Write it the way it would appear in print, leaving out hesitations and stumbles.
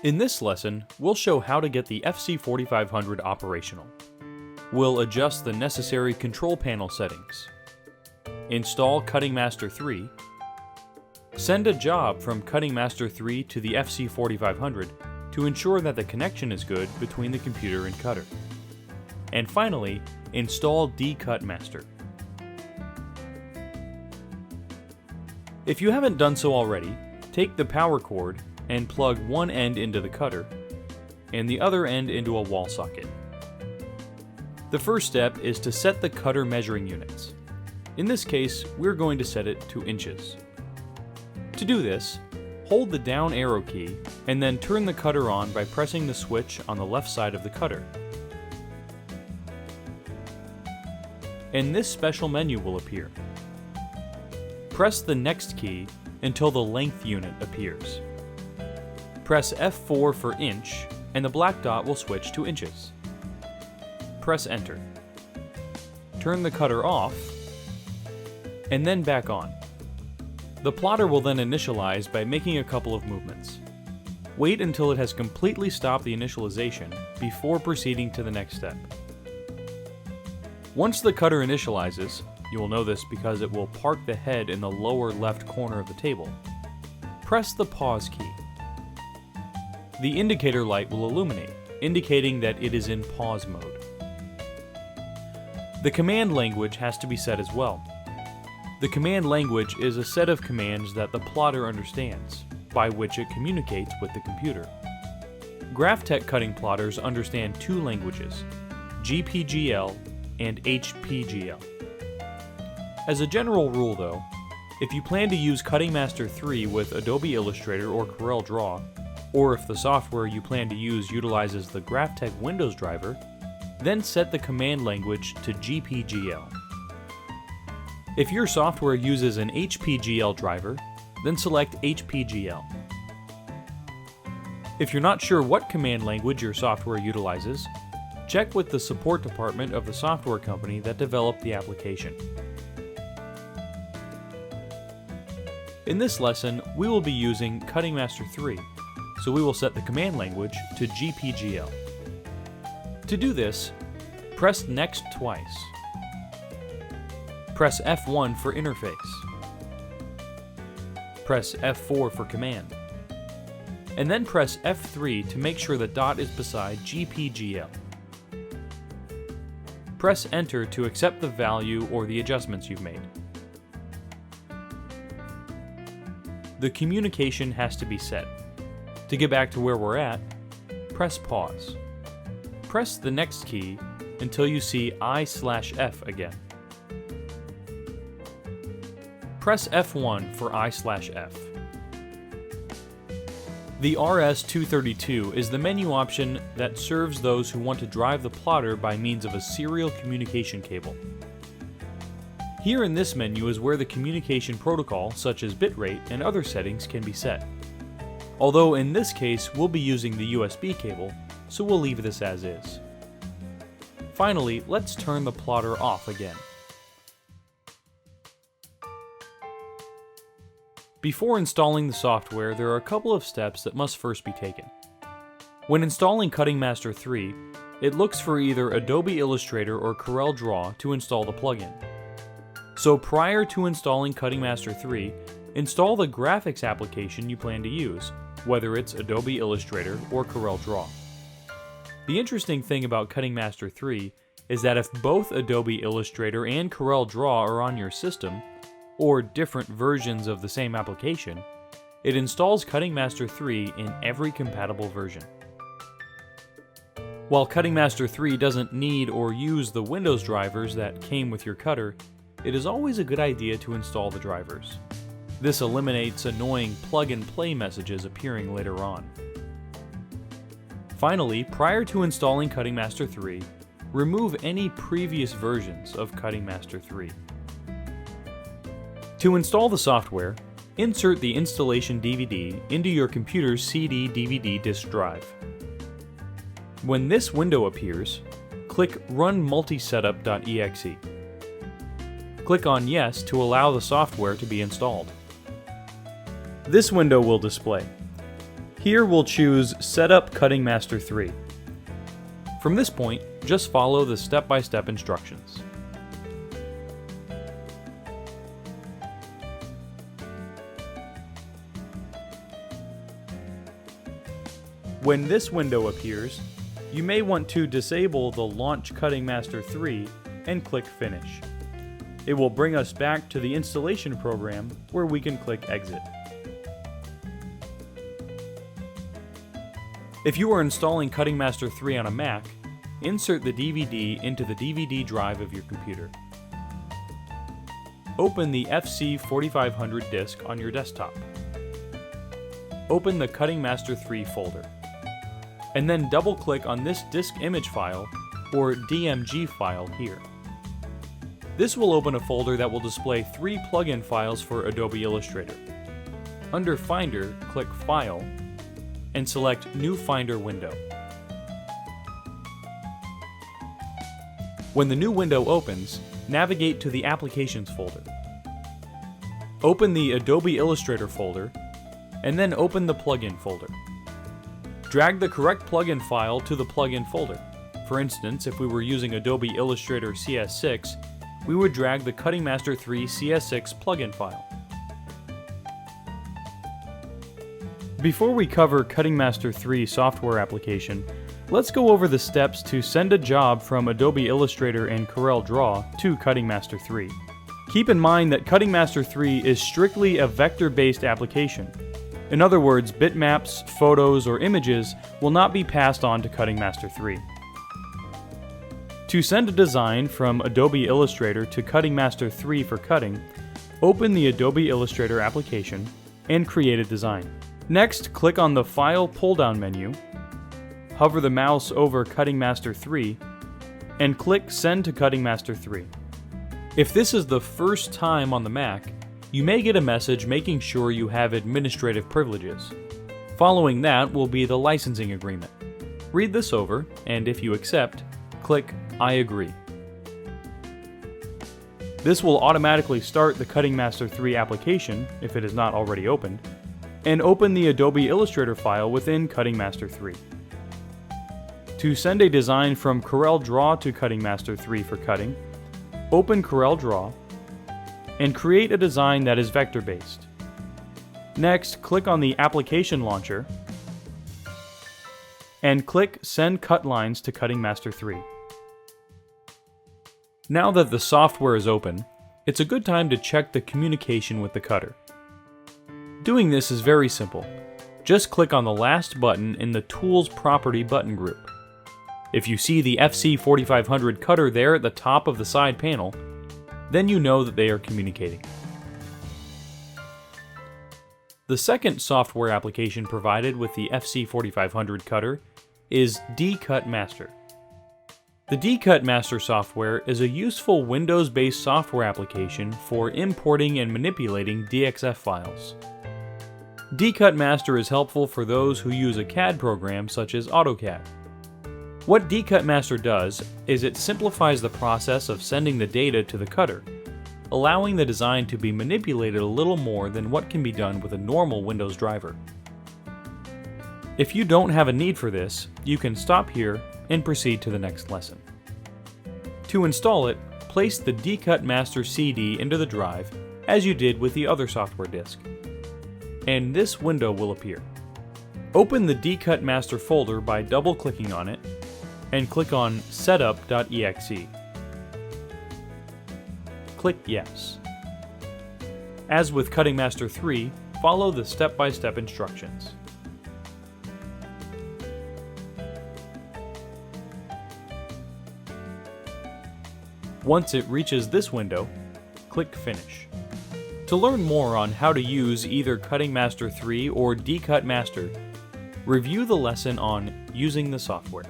In this lesson, we'll show how to get the FC4500 operational. We'll adjust the necessary control panel settings, install Cutting Master 3, send a job from Cutting Master 3 to the FC4500 to ensure that the connection is good between the computer and cutter, and finally, install D-Cut Master. If you haven't done so already, take the power cord and plug one end into the cutter and the other end into a wall socket. The first step is to set the cutter measuring units. In this case, we're going to set it to inches. To do this, hold the down arrow key and then turn the cutter on by pressing the switch on the left side of the cutter. And this special menu will appear. Press the next key until the length unit appears. Press F4 for inch, and the black dot will switch to inches. Press Enter. Turn the cutter off, and then back on. The plotter will then initialize by making a couple of movements. Wait until it has completely stopped the initialization before proceeding to the next step. Once the cutter initializes, you will know this because it will park the head in the lower left corner of the table, press the pause key. The indicator light will illuminate, indicating that it is in pause mode. The command language has to be set as well. The command language is a set of commands that the plotter understands, by which it communicates with the computer. Graphtec cutting plotters understand two languages, GPGL and HPGL. As a general rule though, if you plan to use Cutting Master 3 with Adobe Illustrator or Corel Draw, or if the software you plan to use utilizes the Graphtec Windows driver, then set the command language to GPGL. If your software uses an HPGL driver, then select HPGL. If you're not sure what command language your software utilizes, check with the support department of the software company that developed the application. In this lesson, we will be using Cutting Master 3, so we will set the command language to GPGL. To do this, press Next twice. Press F1 for interface. Press F4 for command. And then press F3 to make sure the dot is beside GPGL. Press Enter to accept the value or the adjustments you've made. The communication has to be set. To get back to where we're at, press pause. Press the next key until you see I/F again. Press F1 for I/F. The RS-232 is the menu option that serves those who want to drive the plotter by means of a serial communication cable. Here in this menu is where the communication protocol, such as bitrate and other settings, can be set. Although in this case we'll be using the USB cable, so we'll leave this as is. Finally, let's turn the plotter off again. Before installing the software, there are a couple of steps that must first be taken. When installing Cutting Master 3, it looks for either Adobe Illustrator or Corel Draw to install the plugin. So prior to installing Cutting Master 3, install the graphics application you plan to use, whether it's Adobe Illustrator or Corel Draw. The interesting thing about Cutting Master 3 is that if both Adobe Illustrator and Corel Draw are on your system, or different versions of the same application, it installs Cutting Master 3 in every compatible version. While Cutting Master 3 doesn't need or use the Windows drivers that came with your cutter, it is always a good idea to install the drivers. This eliminates annoying plug-and-play messages appearing later on. Finally, prior to installing Cutting Master 3, remove any previous versions of Cutting Master 3. To install the software, insert the installation DVD into your computer's CD/DVD disk drive. When this window appears, click Run Multisetup.exe. Click on Yes to allow the software to be installed. This window will display. Here we'll choose Setup Cutting Master 3. From this point, just follow the step-by-step instructions. When this window appears, you may want to disable the Launch Cutting Master 3 and click Finish. It will bring us back to the installation program where we can click Exit. If you are installing Cutting Master 3 on a Mac, insert the DVD into the DVD drive of your computer. Open the FC4500 disk on your desktop. Open the Cutting Master 3 folder, and then double-click on this disk image file or DMG file here. This will open a folder that will display 3 plugin files for Adobe Illustrator. Under Finder, click File, and select New Finder window. When the new window opens, navigate to the Applications folder. Open the Adobe Illustrator folder, and then open the Plugin folder. Drag the correct plugin file to the plugin folder. For instance, if we were using Adobe Illustrator CS6, we would drag the Cutting Master 3 CS6 plugin file. Before we cover Cutting Master 3 software application, let's go over the steps to send a job from Adobe Illustrator and CorelDRAW to Cutting Master 3. Keep in mind that Cutting Master 3 is strictly a vector-based application. In other words, bitmaps, photos, or images will not be passed on to Cutting Master 3. To send a design from Adobe Illustrator to Cutting Master 3 for cutting, open the Adobe Illustrator application and create a design. Next, click on the File pull-down menu, hover the mouse over Cutting Master 3, and click Send to Cutting Master 3. If this is the first time on the Mac, you may get a message making sure you have administrative privileges. Following that will be the licensing agreement. Read this over, and if you accept, click I agree. This will automatically start the Cutting Master 3 application, if it is not already opened, and open the Adobe Illustrator file within Cutting Master 3. To send a design from CorelDRAW to Cutting Master 3 for cutting, open CorelDRAW and create a design that is vector-based. Next, click on the Application Launcher and click Send Cut Lines to Cutting Master 3. Now that the software is open, it's a good time to check the communication with the cutter. Doing this is very simple. Just click on the last button in the Tools Property button group. If you see the FC4500 cutter there at the top of the side panel, then you know that they are communicating. The second software application provided with the FC4500 cutter is D-Cut Master. The D-Cut Master software is a useful Windows-based software application for importing and manipulating DXF files. D-Cut Master is helpful for those who use a CAD program such as AutoCAD. What D-Cut Master does is it simplifies the process of sending the data to the cutter, allowing the design to be manipulated a little more than what can be done with a normal Windows driver. If you don't have a need for this, you can stop here and proceed to the next lesson. To install it, place the D-Cut Master CD into the drive as you did with the other software disk, and this window will appear. Open the D-Cut Master folder by double-clicking on it and click on Setup.exe. Click Yes. As with Cutting Master 3, follow the step-by-step instructions. Once it reaches this window, click Finish. To learn more on how to use either Cutting Master 3 or D-Cut Master, review the lesson on using the software.